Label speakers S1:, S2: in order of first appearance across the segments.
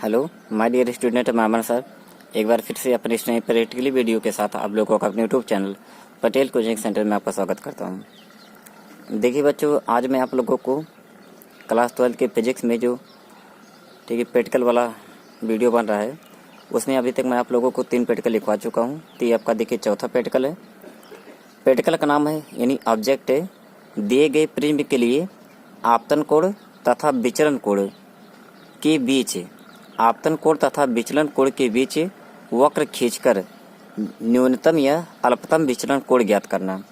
S1: Hello my dear student मामन sir, एक बार फिर से अपने इस नए प्रैक्टिकली वीडियो के साथ आप लोगों का अपने YouTube channel Patel coaching centre में आपका स्वागत करता हूं। देखिए बच्चों, आज मैं आप लोगों को क्लास 12 के फिजिक्स में जो प्रैक्टिकल वाला वीडियो बन रहा है उसमें अभी तक मैं आप लोगों को 3 प्रैक्टिकल लिखवा चुका हूँ। तो ये आपका देखिए चौथा प्रैक्टिकल है। प्रैक्टिकल का नाम है यानी ऑब्जेक्ट है, दिए गए प्रिज्म के लिए आपतन कोण तथा विचलन कोण के बीच आपतन कोण तथा विचलन कोण के बीच वक्र खींचकर न्यूनतम या अल्पतम विचलन कोण ज्ञात करना।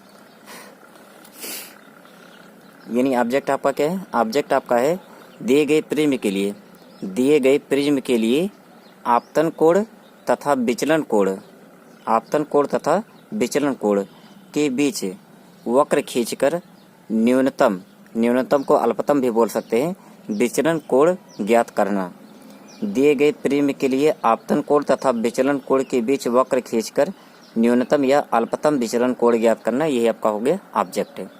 S1: यानी ऑब्जेक्ट आपका क्या है? ऑब्जेक्ट आपका है दिए गए प्रिज्म के लिए आपतन कोण तथा विचलन कोण के बीच वक्र खींचकर न्यूनतम को अल्पतम भी बोल सकते हैं, विचलन कोण ज्ञात करना। दिए गए प्रिज्म के लिए आपतन कोण तथा विचलन कोण के बीच वक्र खींचकर न्यूनतम या अल्पतम विचलन कोण ज्ञात करना, यही आपका हो गया ऑब्जेक्ट है।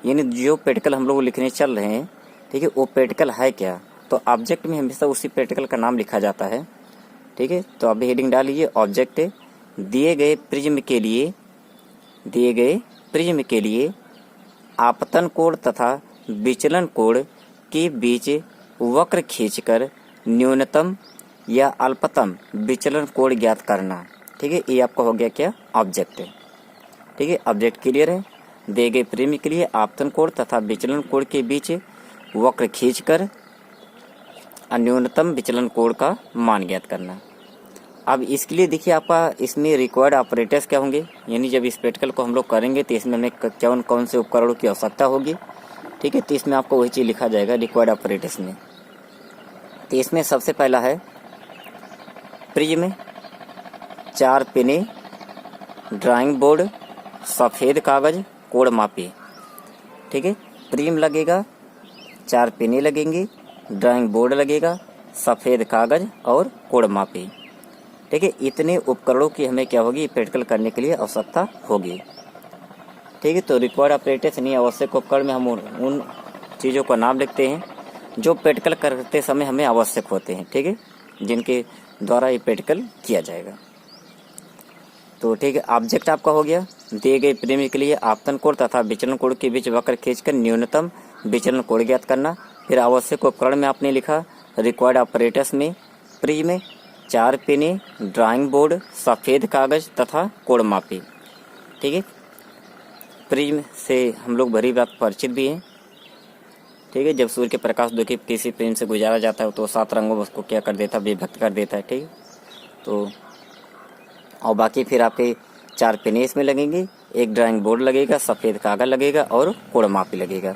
S1: यानी जो प्रैक्टिकल हम लोग लिखने चल रहे हैं, ठीक है, वो प्रैक्टिकल है क्या? तो ऑब्जेक्ट में हमेशा उसी प्रैक्टिकल का नाम लिखा जाता है, ठीक है। तो अभी हेडिंग डाल लीजिए, ऑब्जेक्ट है दिए गए प्रिज्म के लिए आपतन कोण तथा विचलन कोण के बीच वक्र खींचकर न्यूनतम या अल्पतम विचलन कोण ज्ञात करना, ठीक है। ये आपका हो गया क्या? ऑब्जेक्ट है, ठीक है। ऑब्जेक्ट क्लियर है। दिए गए प्रिज्म के लिए आपतन कोण तथा विचलन कोण के बीच वक्र खींचकर न्यूनतम विचलन कोण का मान ज्ञात करना। अब इसके लिए देखिए आपका इसमें रिक्वायर्ड ऑपरेटर्स क्या होंगे, यानी जब इस प्रैक्टिकल को हम लोग करेंगे तो इसमें हमें कौन से उपकरणों की आवश्यकता होगी, ठीक है। तो इसमें आपको वही चीज़ लिखा जाएगा रिक्वायर्ड ऑपरेटर्स में। तो इसमें सबसे पहला है प्रिज्म, 4 पेने, ड्राइंग बोर्ड, सफ़ेद कागज, कोण मापी, ठीक है। प्रिज्म लगेगा, 4 पेने लगेंगे, ड्राइंग बोर्ड लगेगा, सफ़ेद कागज और कोण मापी, ठीक है। इतने उपकरणों की हमें क्या होगी प्रैक्टिकल करने के लिए आवश्यकता होगी, ठीक है। तो रिक्वायर्ड ऑपरेटर्स यानी आवश्यक उपकरण में हम उन चीज़ों का नाम लिखते हैं जो प्रैक्टिकल करते समय हमें आवश्यक होते हैं, ठीक है, जिनके द्वारा ये प्रैक्टिकल किया जाएगा। तो ठीक है, ऑब्जेक्ट आपका हो गया दिए गए प्रिज्म के लिए आपतन कोण तथा विचलन कोण के बीच वक्र खींचकर न्यूनतम विचलन कोण ज्ञात करना। फिर आवश्यक उपकरण में आपने लिखा रिक्वायर्ड ऑपरेटर्स में प्रिज्म, 4 पेने, ड्राइंग बोर्ड, सफ़ेद कागज तथा कोण मापी, ठीक है। प्रिज्म से हम लोग भली बात परिचित भी हैं, ठीक है। जब सूर्य के प्रकाश देखिए किसी प्रिज्म से गुजारा जाता है तो 7 रंगों में उसको क्या कर देता है, विभक्त कर देता है, ठीक है। तो और बाकी फिर आपके 4 पेने इसमें लगेंगे, एक ड्राइंग बोर्ड लगेगा, सफ़ेद कागज लगेगा और कोण मापी लगेगा।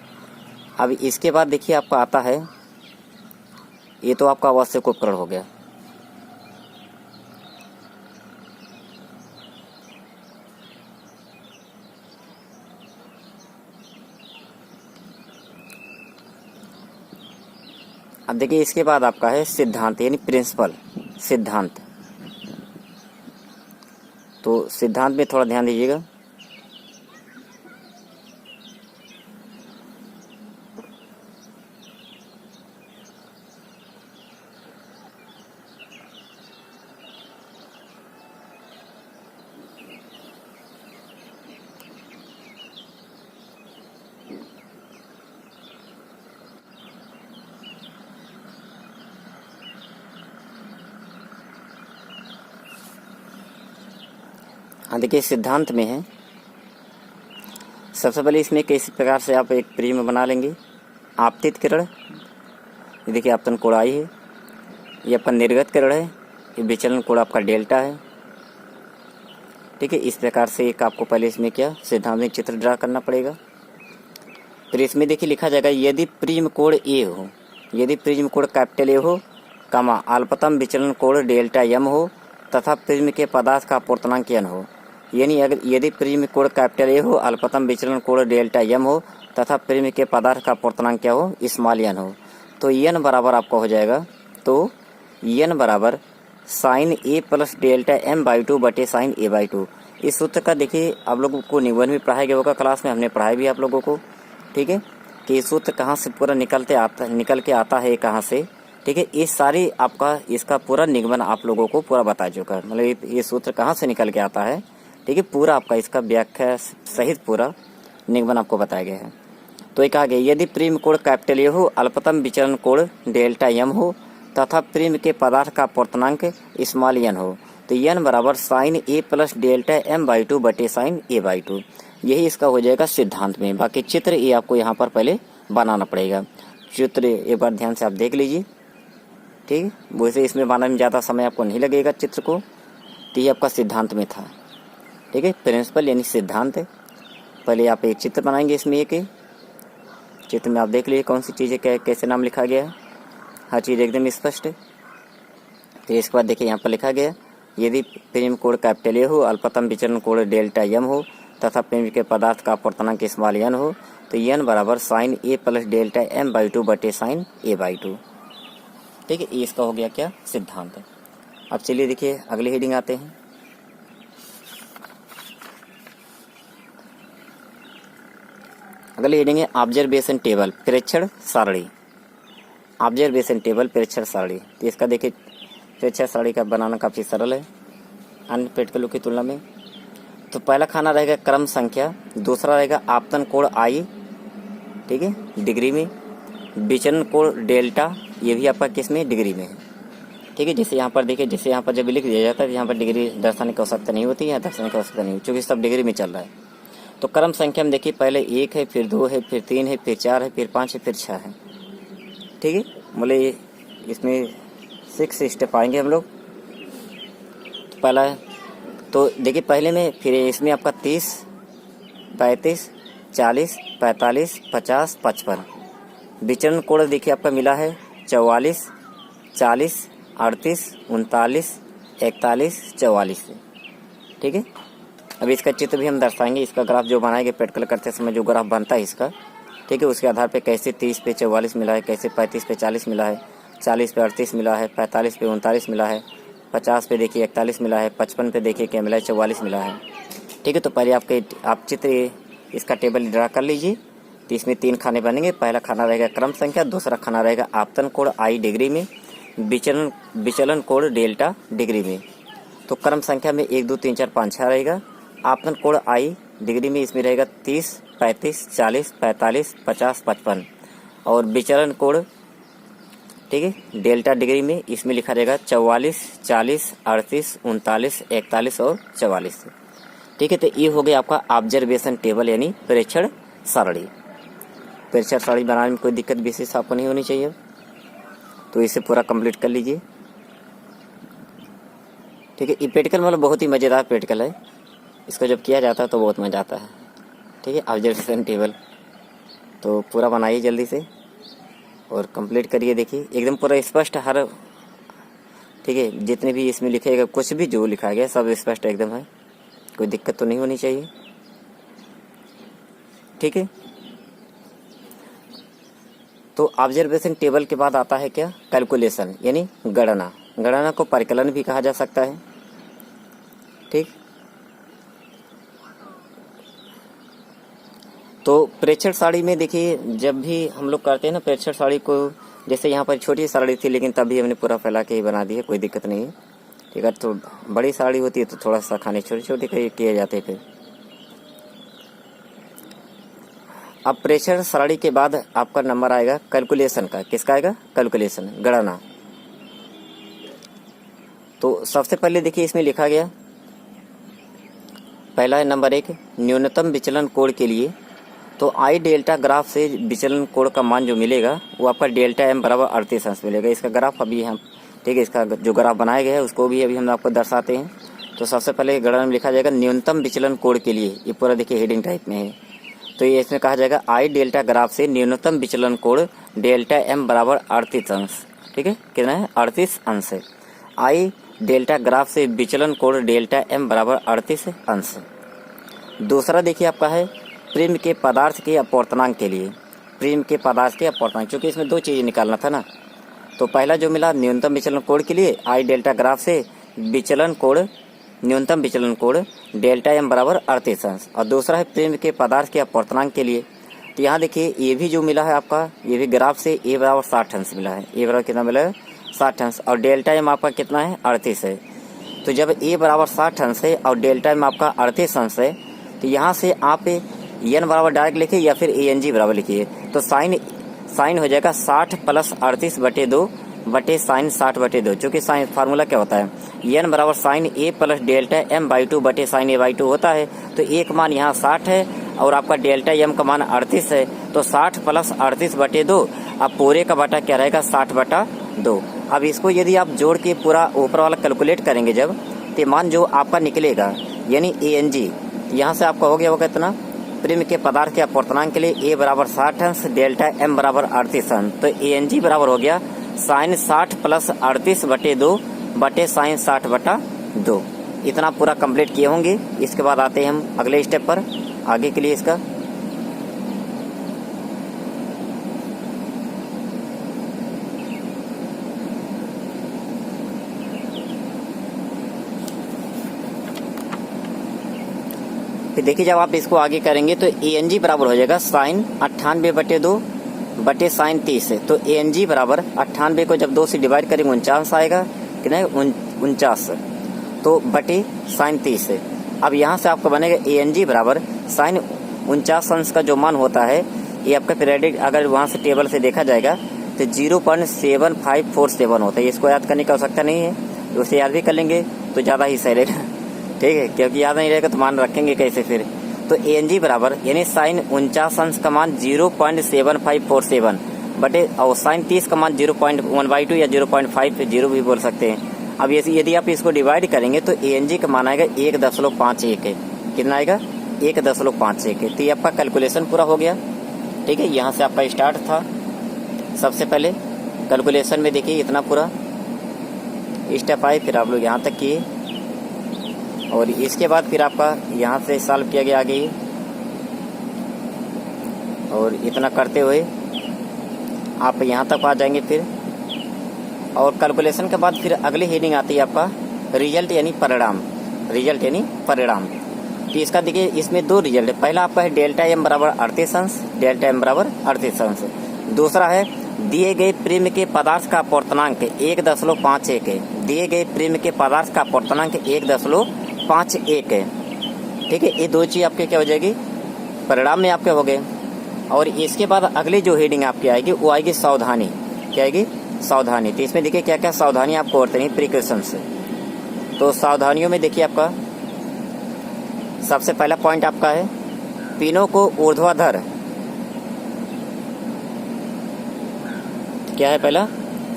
S1: अब इसके बाद देखिए आपका आता है, ये तो आपका आवश्यक उपकरण हो गया। अब देखिए इसके बाद आपका है सिद्धांत यानी प्रिंसिपल, सिद्धांत। तो सिद्धांत में थोड़ा ध्यान दीजिएगा। हाँ देखिए सिद्धांत में है, सबसे पहले इसमें किस प्रकार से आप एक प्रिज्म बना लेंगे। आपतित किरण, ये देखिए आपतन कोण आई है, ये अपन निर्गत किरण है, ये विचलन कोण आपका डेल्टा है, ठीक है। इस प्रकार से एक आपको पहले इसमें क्या सिद्धांत में चित्र ड्रा करना पड़ेगा। फिर इसमें देखिए लिखा जाएगा यदि प्रिज्म कोण ए हो, यदि प्रिज्म कोण कैपिटल ए हो, कमा अल्पतम विचलन कोण डेल्टा एम हो तथा प्रिज्म के पदार्थ का अपूर्णांक n हो। यानी अगर यदि प्रिज्म कोण कैपिटल ए हो, अल्पतम विचलन कोण डेल्टा एम हो तथा प्रिज्म के पदार्थ का अपूर्णांक क्या हो, स्मॉल n हो, तो n बराबर आपका हो जाएगा, तो n बराबर sine A plus delta M by 2 बटे साइन ए बाई 2। इस सूत्र का देखिए आप लोगों को निबंध भी पढ़ाया गया होगा क्लास में, हमने पढ़ाया भी आप लोगों को, ठीक है, कि सूत्र कहाँ से पूरा निकल के आता है कहाँ से, ठीक है। ये सारी आपका इसका पूरा निगमन आप लोगों को पूरा बता चुका है, मतलब ये सूत्र कहाँ से निकल के आता है, ठीक है। पूरा आपका इसका व्याख्या सहित पूरा निगमन आपको बताया गया है। तो ये कहा गया यदि प्रीम कोण कैपिटल ए हो, अल्पतम विचलन कोण डेल्टा एम हो तथा प्रीम के पदार्थ का पूर्णांक स्मॉल एन हो तो एन बराबर sine A plus delta M by 2 बटे साइन ए बाई 2। यही इसका हो जाएगा सिद्धांत में। बाकी चित्र ये आपको यहाँ पर पहले बनाना पड़ेगा। चित्र एक बार ध्यान से आप देख लीजिए, ठीक है। वैसे इसमें बनाने में ज़्यादा समय आपको नहीं लगेगा चित्र को, तो ये आपका सिद्धांत में था, ठीक है। प्रिंसिपल यानी सिद्धांत है। पहले आप एक चित्र बनाएंगे, इसमें एक चित्र में आप देख लीजिए कौन सी चीज़ें कैसे नाम लिखा गया है, हर चीज़ एकदम स्पष्ट है। तो इसके बाद देखिए यहाँ पर लिखा गया यदि प्रीम कोण कैपिटल ए हो, अल्पतम विचलन कोण डेल्टा एम हो तथा प्रीम के पदार्थ का पूर्णांक स्मॉल एन हो तो एन बराबर sine A plus delta M by 2 बटे साइन ए बाई 2, ठीक है। ये इसका हो गया क्या, सिद्धांत। अब चलिए देखिए अगली हेडिंग आते हैं। अगली हेडिंग है ऑब्जर्वेशन टेबल प्रेक्षण सारणी। ऑब्जर्वेशन टेबल प्रेक्षण सारणी, तो इसका देखिए प्रेक्षण सारणी का बनाना काफ़ी सरल है अन्य प्रैक्टिकलों की तुलना में। तो पहला खाना रहेगा क्रम संख्या, दूसरा रहेगा आपतन कोण आई, ठीक है, डिग्री में, विचलन कोण डेल्टा, ये भी आपका किस में, डिग्री में है, ठीक है। जैसे यहाँ पर देखिए, जैसे यहाँ पर जब लिख दिया जाता है यहाँ पर डिग्री दर्शाने की आवश्यकता नहीं होती है, दर्शाने की आवश्यकता नहीं, क्योंकि सब डिग्री में चल रहा है। तो क्रम संख्या में देखिए पहले 1 है, फिर 2 है, फिर 3 है, फिर 4 है, फिर 5 है, फिर 6 है, ठीक है। मतलब इसमें 6 स्टेप आएंगे हम लोग। तो पहला है, तो देखिए पहले में, फिर इसमें आपका 30, 35, 40, 45, 50, 55। विचलन कोण देखिए आपका मिला है 44, 40, 38, 39, 41, 44, ठीक है। अब इसका चित्र भी हम दर्शाएंगे, इसका ग्राफ जो बनाएंगे प्रैक्टिकल करते समय जो ग्राफ बनता है इसका, ठीक है, उसके आधार पे कैसे 30 पे 44 मिला है, कैसे 35 पे 40 मिला है, 40 पे 38 मिला है, 45 पे 39 मिला है, 50 पे देखिए 41 मिला है, 55 पे देखिए क्या मिला है, 44 मिला है, ठीक है। तो पहले आप चित्र इसका टेबल ड्रा कर लीजिए। तो इसमें 3 खाने बनेंगे। पहला खाना रहेगा क्रम संख्या, दूसरा खाना रहेगा आपतन कोण आई डिग्री में, विचलन कोण डेल्टा डिग्री में। तो क्रम संख्या में 1 2 3 4 5 6 रहेगा। आपतन कोण आई डिग्री में इसमें रहेगा 30, 35, 40, 45, 50, 55 और विचलन कोण, ठीक है, डेल्टा डिग्री में इसमें लिखा रहेगा 44, 40, 38, 39, 41 और 44, ठीक है। तो ये हो गया आपका ऑब्जर्वेशन टेबल यानी प्रेक्षण सारणी। प्रेक्षण सारणी बनाने में कोई दिक्कत विशेष आपको नहीं होनी चाहिए, तो इसे पूरा कंप्लीट कर लीजिए, ठीक है। ये प्रैक्टिकल मतलब बहुत ही मज़ेदार प्रैक्टिकल है, इसको जब किया जाता है तो बहुत मज़ा आता है, ठीक है। ऑब्जर्वेशन टेबल तो पूरा बनाइए जल्दी से और कंप्लीट करिए। देखिए एकदम पूरा स्पष्ट हर, ठीक है, जितने भी इसमें लिखेगा कुछ भी जो लिखा गया सब स्पष्ट एकदम है, कोई दिक्कत तो नहीं होनी चाहिए, ठीक है। तो ऑब्जर्वेशन टेबल के बाद आता है क्या, कैलकुलेशन यानी गणना। गणना को परिकलन भी कहा जा सकता है, ठीक। तो प्रेक्षण सारणी में देखिए जब भी हम लोग करते हैं ना प्रेक्षण सारणी को, जैसे यहाँ पर छोटी सारणी थी लेकिन तभी हमने पूरा फैला के ही बना दी है, कोई दिक्कत नहीं है, ठीक है। तो बड़ी सारणी होती है तो थोड़ा सा खाने छोटे छोटे किए जाते हैं। फिर अब प्रेक्षण सारणी के बाद आपका नंबर आएगा कैलकुलेशन का। किसका आएगा, कैलकुलेशन, गणना। तो सबसे पहले देखिए इसमें लिखा गया, पहला है नंबर 1 न्यूनतम विचलन कोण के लिए। तो आई डेल्टा ग्राफ से विचलन कोण का मान जो मिलेगा वो आपका डेल्टा एम बराबर 38 अंश मिलेगा। इसका ग्राफ अभी हम, ठीक है, इसका जो ग्राफ बनाया गया है उसको भी अभी हम आपको दर्शाते हैं। तो सबसे पहले गणना में लिखा जाएगा न्यूनतम विचलन कोण के लिए, ये पूरा देखिए हेडिंग टाइप में है। तो ये इसमें कहा जाएगा आई डेल्टा ग्राफ से न्यूनतम विचलन कोण डेल्टा एम बराबर 38 अंश, ठीक है, कितना है, 38 अंश है। आई डेल्टा ग्राफ से विचलन कोण डेल्टा एम बराबर 38 अंश। दूसरा देखिए आपका है प्रीम के पदार्थ के अपवर्तनांक के लिए, प्रीम के पदार्थ के अपवर्तनांक, क्योंकि इसमें 2 चीज़ें निकालना था ना। तो पहला जो मिला न्यूनतम विचलन कोण के लिए आई डेल्टा ग्राफ से विचलन कोण, न्यूनतम विचलन कोण डेल्टा एम बराबर 38 अंश, और दूसरा है प्रीम के पदार्थ के अपवर्तनांक के लिए। तो यहाँ देखिए ये भी जो मिला है आपका, ये भी ग्राफ से ए बराबर 60 अंश मिला है। ए बराबर कितना मिला है? 60 अंश। और डेल्टा एम आपका कितना है? 38 है। तो जब ए बराबर 60 अंश है और डेल्टा एम आपका 38 अंश है, तो यहाँ से आप एन बराबर डायरेक्ट लिखिए या फिर ए एन जी बराबर लिखिए। तो साइन हो जाएगा 60 प्लस 38/2 बटे साइन 60/2। चूँकि साइन फार्मूला क्या होता है? एन बराबर sine A plus delta M by 2 बटे साइन ए बाई 2 होता है। तो ए का मान यहाँ 60 है और आपका डेल्टा एम का मान 38 है। तो 60 प्लस 38/2, अब पूरे का बटा क्या रहेगा? 60/2। अब इसको यदि आप जोड़ के पूरा ऊपर वाला कैलकुलेट करेंगे जब, तो मान जो आपका निकलेगा यानी ए एन जी, यहाँ से आपका हो गया होगा कितना? प्रिम के पदार्थ के अपूर्णांक के लिए ए बराबर 60 अंश, डेल्टा एम बराबर 38 अंश। तो ए एन जी बराबर हो गया साइन 60 प्लस 38/2 बटे साइन 60/2। इतना पूरा कंप्लीट किए होंगे। इसके बाद आते हैं हम अगले स्टेप पर आगे के लिए इसका। फिर देखिए जब आप इसको आगे करेंगे तो ए एन जी बराबर हो जाएगा साइन 98/2 बटे साइन 30 है। तो ए एन जी बराबर 98 को जब 2 से डिवाइड करेंगे 49 आएगा, कितना? 49। तो बटे साइन 30 है। अब यहाँ से आपको बनेगा ए एन जी बराबर साइन 49 अंश का जो मान होता है, ये आपका पीरियडिक अगर वहाँ से टेबल से देखा जाएगा तो 0.7547 होता है। इसको याद करने की आवश्यकता नहीं है, तो उसे याद भी कर लेंगे तो ज़्यादा ही सही रहेगा। ठीक है, क्योंकि याद नहीं रहेगा तो मान रखेंगे कैसे फिर। तो ए एन जी बराबर यानी साइन 49 अंश का मान 0.7547 बटे और साइन 30 का मान 0.1/2 या 0.50 भी बोल सकते हैं। अब यदि आप इसको डिवाइड करेंगे तो ए एन जी का मान आएगा 1.51 है। कितना आएगा? 1.51 है। तो ये आपका कैलकुलेशन पूरा हो गया। ठीक है, यहाँ से आपका स्टार्ट था। सबसे पहले कैलकुलेशन में देखिए इतना पूरा स्टेप आए, फिर आप लोग यहाँ तक किए और इसके बाद फिर आपका यहाँ से सॉल्व किया गया आगे। और इतना करते हुए आप यहाँ तक आ जाएंगे फिर। और कैलकुलेशन के बाद फिर अगली हेडिंग आती है आपका रिजल्ट यानी परिणाम। रिजल्ट यानी परिणाम। तो इसका देखिए इसमें 2 रिजल्ट है। पहला आपका है डेल्टा एम बराबर 38 अंश, डेल्टा एम बराबर 38 अंश। दूसरा है दिए गए प्रिम के पदार्थ का अपूर्णांक 1.51 है। दिए गए प्रिम के पदार्थ का अपूर्णांक 1.51 है। ठीक है, ये 2 चीज आपके क्या हो जाएगी? परिणाम में आपके हो गए। और इसके बाद अगली जो हेडिंग आपकी आएगी वो आएगी सावधानी। क्या आएगी? सावधानी। तो इसमें देखिए क्या क्या सावधानी आपको बरतनी है प्रिकॉशंस। तो सावधानियों में देखिए आपका सबसे पहला पॉइंट आपका है पिनों को ऊर्ध्वाधर। क्या है पहला?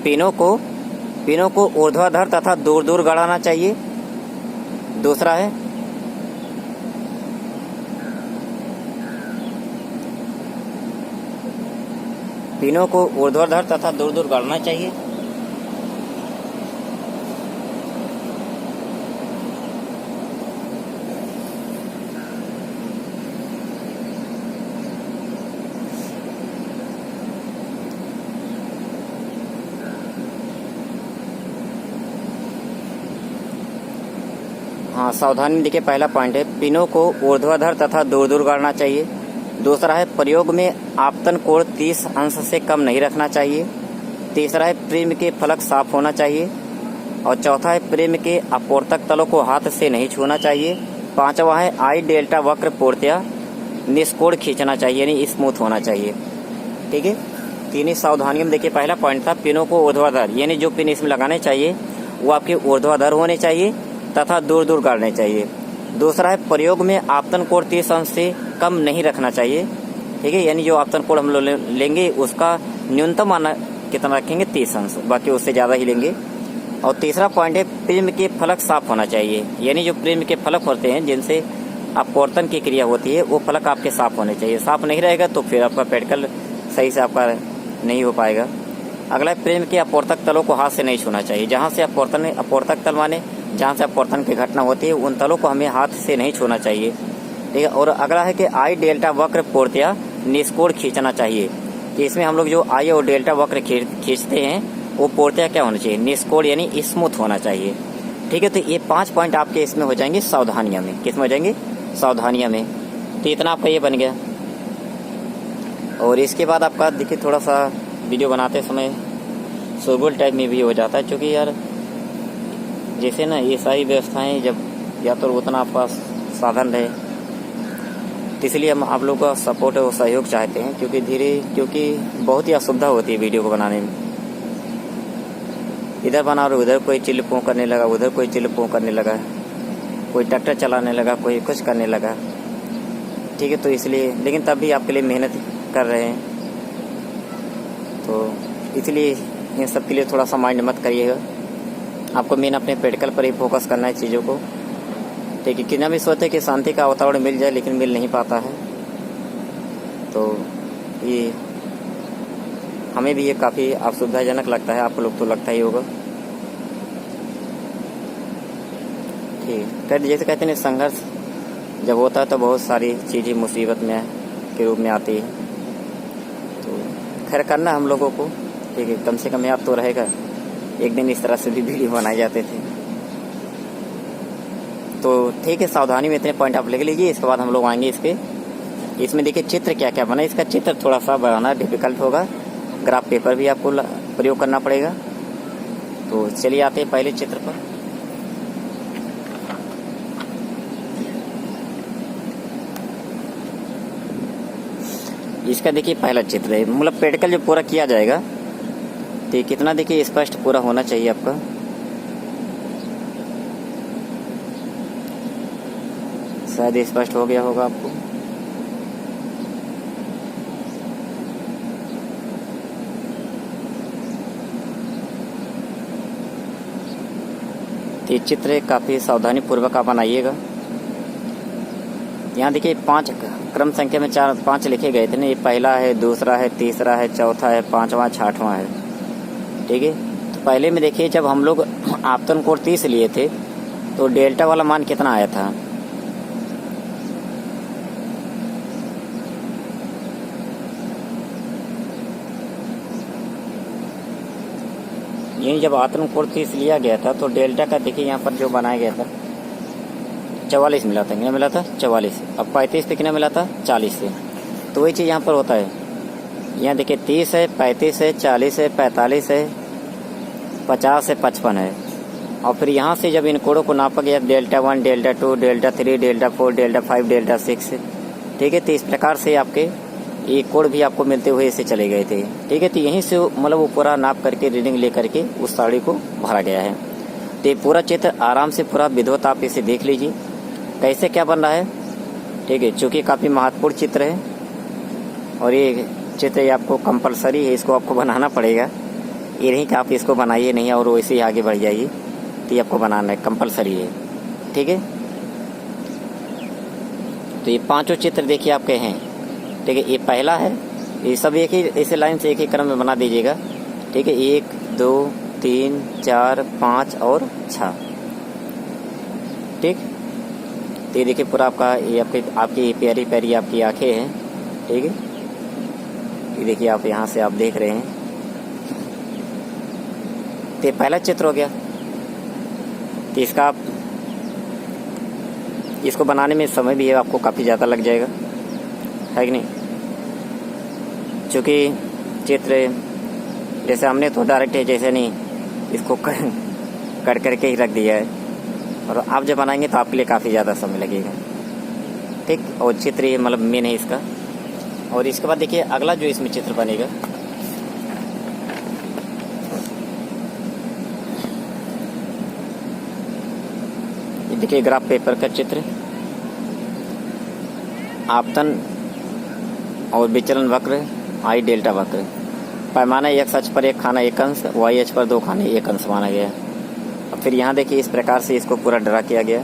S1: पिनों को ऊर्ध्वाधर तथा दूर दूर गड़ाना चाहिए। दूसरा है पिनों को ऊर्ध्वाधर तथा दूर दूर गड़ाना चाहिए। हाँ, सावधानी देखिए पहला पॉइंट है पिनों को ऊर्ध्वाधर तथा दूर दूर गाड़ना चाहिए। दूसरा है प्रयोग में आपतन कोण 30 अंश से कम नहीं रखना चाहिए। तीसरा है प्रिम के फलक साफ होना चाहिए। और चौथा है प्रिम के अपूर्तक तलों को हाथ से नहीं छूना चाहिए। पांचवा है आई डेल्टा वक्र पूर्णतया निष्कोण खींचना चाहिए यानी स्मूथ होना चाहिए। ठीक है, तीन सावधानियों में देखिए पहला पॉइंट था पिनों को ऊर्ध्वाधर यानी जो पिन इसमें लगाने चाहिए वो आपके ऊर्ध्वाधर होने चाहिए तथा दूर दूर गाड़ने चाहिए। दूसरा है प्रयोग में आपतन कोण 30 अंश से कम नहीं रखना चाहिए। ठीक है, यानी जो आपतन कोण हम लोग लेंगे उसका न्यूनतम मान कितना रखेंगे? 30 अंश, बाकी उससे ज़्यादा ही लेंगे। और तीसरा पॉइंट है प्रिम के फलक साफ होना चाहिए यानी जो प्रिम के फलक होते हैं जिनसे अपवर्तन की क्रिया होती है वो फलक आपके साफ होने चाहिए। साफ नहीं रहेगा तो फिर आपका प्रैक्टिकल सही से आपका नहीं हो पाएगा। अगला प्रेम के अपवर्तक तलों को हाथ से नहीं छूना चाहिए। जहाँ से अपवर्तक तल माने जहाँ से अपवर्तन की घटना होती है उन तलों को हमें हाथ से नहीं छूना चाहिए। ठीक है, और अगला है कि आई डेल्टा वक्र पूर्णतया निष्कोण खींचना चाहिए। कि इसमें हम लोग जो आई और डेल्टा वक्र खींचते हैं वो पूर्णतया क्या होना चाहिए? निष्कोण यानी स्मूथ होना चाहिए। ठीक है, तो ये 5 पॉइंट आपके इसमें हो जाएंगे सावधानियां में। किसमें हो जाएंगे? सावधानियां में। तो इतना आपका ये बन गया। और इसके बाद आपका देखिए थोड़ा सा वीडियो बनाते समय शोरगुल टाइप में भी हो जाता है, क्योंकि यार जैसे ना ये सारी व्यवस्थाएं जब या तो उतना आपका साधन रहे, तो इसलिए हम आप लोगों का सपोर्ट और सहयोग चाहते हैं, क्योंकि बहुत ही असुविधा होती है वीडियो को बनाने में। इधर बना रहे उधर कोई चिल्ल पों करने लगा, उधर कोई चिल्ल पों करने लगा, कोई ट्रैक्टर चलाने लगा, कोई कुछ करने लगा, ठीक है। तो इसलिए लेकिन तब भी आपके लिए मेहनत कर रहे हैं, तो इसलिए इन सब के लिए थोड़ा सा माइंड मत करिएगा। आपको मेन अपने प्रैक्टिकल पर ही फोकस करना है चीज़ों को, ठीक है। कितना भी सोचते कि शांति का वातावरण मिल जाए, लेकिन मिल नहीं पाता है। तो ये हमें भी ये काफ़ी असुविधाजनक लगता है, आपको लोग तो लगता ही होगा, ठीक है। जैसे कहते हैं संघर्ष जब होता है तो बहुत सारी चीज़ें मुसीबत में के रूप में आती है, तो खैर करना हम लोगों को, ठीक है। कम से कम याद तो रहेगा, एक दिन इस तरह से भी वीडियो बनाए जाते थे। तो ठीक है, सावधानी में इतने पॉइंट आप लिख लीजिए। इसके बाद हम लोग आएंगे इसमें देखिए चित्र क्या क्या बना। इसका चित्र थोड़ा सा बनाना डिफिकल्ट होगा, ग्राफ पेपर भी आपको प्रयोग करना पड़ेगा। तो चलिए आते हैं पहले चित्र पर। इसका देखिए पहला चित्र है, मतलब प्रैक्टिकल जो पूरा किया जाएगा तो कितना देखिए स्पष्ट पूरा होना चाहिए आपका। शायद स्पष्ट हो गया होगा आपको। तो ये चित्र काफ़ी सावधानी पूर्वक आप बनाइएगा। यहाँ देखिए 5 क्रम संख्या में 4-5 लिखे गए थे ना, ये पहला है, दूसरा है, तीसरा है, चौथा है, 5वां, 6वां है, ठीक है। तो पहले में देखिए जब हम लोग आपतन कोण 30 लिए थे तो डेल्टा वाला मान कितना आया था, यही जब आपतन कोण 30 लिया गया था तो डेल्टा का देखिए यहाँ पर जो बनाया गया था 44 मिला था, कितना मिला था 44। अब 35 पे कितना मिला था 40 से। तो वही चीज़ यहाँ पर होता है, यहाँ देखिए 30 है, 35 है, 40 है, 45 है, 50 है, 55 है। और फिर यहाँ से जब इन कोड़ों को नापा गया delta 1, delta 2, delta 3, delta 4, delta 5, delta 6, ठीक है। तो इस प्रकार से आपके ये कोड भी आपको मिलते हुए इसे चले गए थे, ठीक है। तो यहीं से मतलब वो पूरा नाप करके रीडिंग ले करके उस साड़ी को भरा गया है। तो ये पूरा चित्र आराम से पूरा विधिवत आप इसे देख लीजिए कैसे क्या बन रहा है, ठीक है। चूँकि काफ़ी महत्वपूर्ण चित्र है और ये चित्र आपको कंपलसरी है, इसको आपको बनाना पड़ेगा। ये नहीं कि आप इसको बनाइए नहीं और वैसे ही आगे बढ़ जाइए, तो ये आपको बनाना है, कंपलसरी है, ठीक है। तो ये 5 चित्र देखिए आपके हैं, ठीक है। ये पहला है, ये सब एक ही इसे लाइन से एक ही क्रम में बना दीजिएगा, ठीक है। 1, 2, 3, 4, 5 और 6, ठीक। तो ये देखिए पूरा आपका ये आपकी प्यारी प्यारी आपकी आंखें हैं, ठीक है। ये देखिए आप यहाँ से आप देख रहे हैं, तो ये पहला चित्र हो गया। तो इसका आप इसको बनाने में समय भी है आपको काफ़ी ज़्यादा लग जाएगा, है कि नहीं। क्योंकि चित्र जैसे हमने तो डायरेक्ट है जैसे नहीं इसको कट करके ही रख दिया है, और आप जब बनाएंगे तो आपके लिए काफ़ी ज़्यादा समय लगेगा, ठीक। और चित्र ये मतलब मेन है इसका। और इसके बाद देखिए अगला जो इसमें चित्र बनेगा, ये देखिए ग्राफ पेपर का चित्र, आपतन और विचलन वक्र, आई डेल्टा वक्र, पैमाना x अक्ष पर एक खाना एक अंश, y अक्ष पर 2 खाने एक अंश माना गया। अब फिर यहाँ देखिए इस प्रकार से इसको पूरा ड्रा किया गया।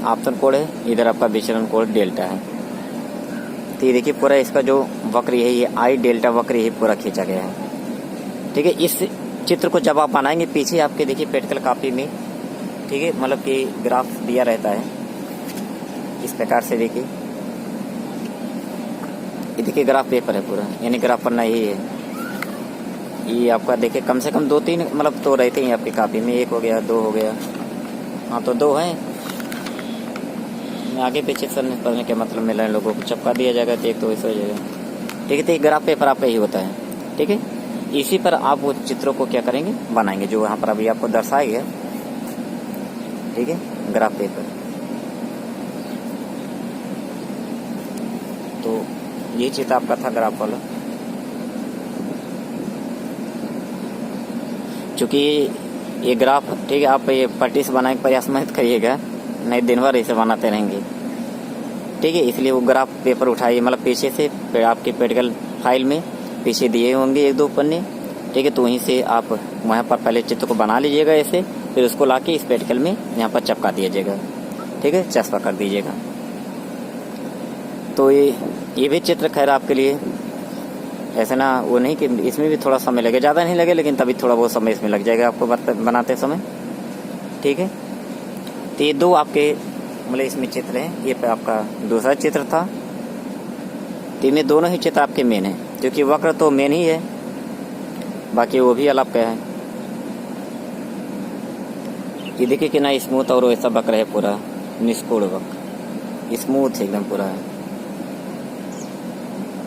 S1: आपतन कोण है, इधर आपका विचलन कोण डेल्टा है। तो ये देखिए पूरा इसका जो वक्र है ये आई डेल्टा वक्र ही पूरा खींचा गया है, ठीक है। इस चित्र को जब आप बनाएंगे पीछे आपके देखिए प्रैक्टिकल कॉपी में, ठीक है, मतलब कि ग्राफ दिया रहता है इस प्रकार से। देखिए ये देखिए ग्राफ पेपर है पूरा, यानी ग्राफ पन्ना यही है। ये आपका देखिए कम से कम 2-3 मतलब तो रहते हैं आपकी कॉपी में, 1 हो गया, 2 हो गया, हाँ तो 2 हैं। आगे पीछे पढ़ने के मतलब मिला लोगों को चिपका दिया जाएगा तो एक तो वैसे हो जाएगा। ठीक है। तो ये ग्राफ पेपर आपका ही होता है, ठीक है। इसी पर आप वो चित्रों को क्या करेंगे, बनाएंगे, जो यहाँ पर अभी आपको दर्शाया गया, ठीक है, ग्राफ पेपर। तो ये चित्र आपका था ग्राफ वाला। चूंकि ये ग्राफ, ठीक है, आप ये पट्टी से बनाने का प्रयास मत करिएगा, नहीं दिन भर इसे बनाते रहेंगे, ठीक है। इसलिए वो ग्राफ पेपर उठाइए, मतलब पीछे से आपके प्रैक्टिकल फाइल में पीछे दिए होंगे 1-2 पन्ने, ठीक है। तो वहीं से आप वहाँ पर पहले चित्र को बना लीजिएगा ऐसे, फिर उसको लाके इस प्रैक्टिकल में यहाँ पर चिपका दीजिएगा, ठीक है, चस्पा कर दीजिएगा। तो ये भी चित्र खैर आपके लिए ऐसे ना वो नहीं कि इसमें भी थोड़ा समय लगे, ज़्यादा नहीं लगे, लेकिन तभी थोड़ा बहुत समय इसमें लग जाएगा आपको बनाते समय, ठीक है। तो ये 2 आपके मतलब इसमें चित्र हैं। ये आपका दूसरा चित्र था। तो इनमें दोनों ही चित्र आपके मेन हैं, क्योंकि वक्र तो मेन ही है, बाकी वो भी अलग का है। ये देखिए कि ना स्मूथ और वैसा वक्र है, पूरा निष्कोण वक्र, स्मूथ एकदम पूरा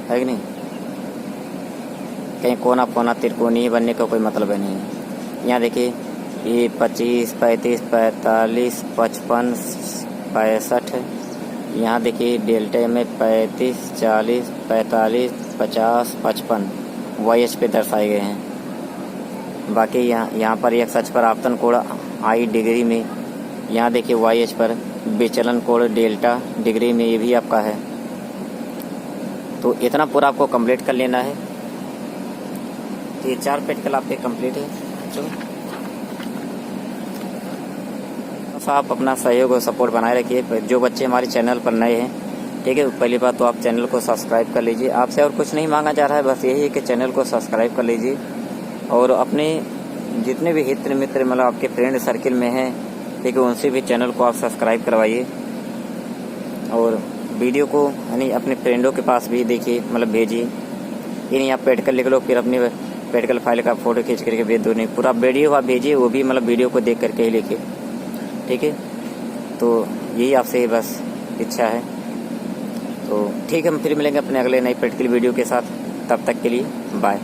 S1: है कि नहीं। कहीं कोना कोना त्रिकोणीय बनने का कोई मतलब है नहीं। यहाँ देखिए ये 25, 35, 45, 55, 65, यहाँ देखिए डेल्टा में 35, 40, 45, 50, 55 YH पे दर्शाए गए हैं। बाकी यहाँ पर एक अक्ष पर आपतन कोण I डिग्री में, यहाँ देखिए YH पर विचलन कोण डेल्टा डिग्री में, ये भी आपका है। तो इतना पूरा आपको कंप्लीट कर लेना है। तो ये 4 प्रैक्टिकल आपके कंप्लीट है। तो आप अपना सहयोग और सपोर्ट बनाए रखिए। जो बच्चे हमारे चैनल पर नए हैं, ठीक है, पहली बात तो आप चैनल को सब्सक्राइब कर लीजिए। आपसे और कुछ नहीं मांगा जा रहा है, बस यही है कि चैनल को सब्सक्राइब कर लीजिए और अपने जितने भी हित मित्र मतलब आपके फ्रेंड सर्किल में हैं, ठीक है, उनसे भी चैनल को आप सब्सक्राइब करवाइए और वीडियो को यानी अपने फ्रेंडों के पास भी देखिए, मतलब भेजिए। ये नहीं आप प्रैक्टिकल लिख लो फिर अपनी प्रैक्टिकल फाइल का फोटो खींच करके भेज दो, नहीं, पूरा वीडियो आप भेजिए, वो भी मतलब वीडियो को देख करके ही लिखिए, ठीक है। तो यही आपसे बस इच्छा है। तो ठीक है, हम फिर मिलेंगे अपने अगले नई प्रैक्टिकल वीडियो के साथ। तब तक के लिए बाय।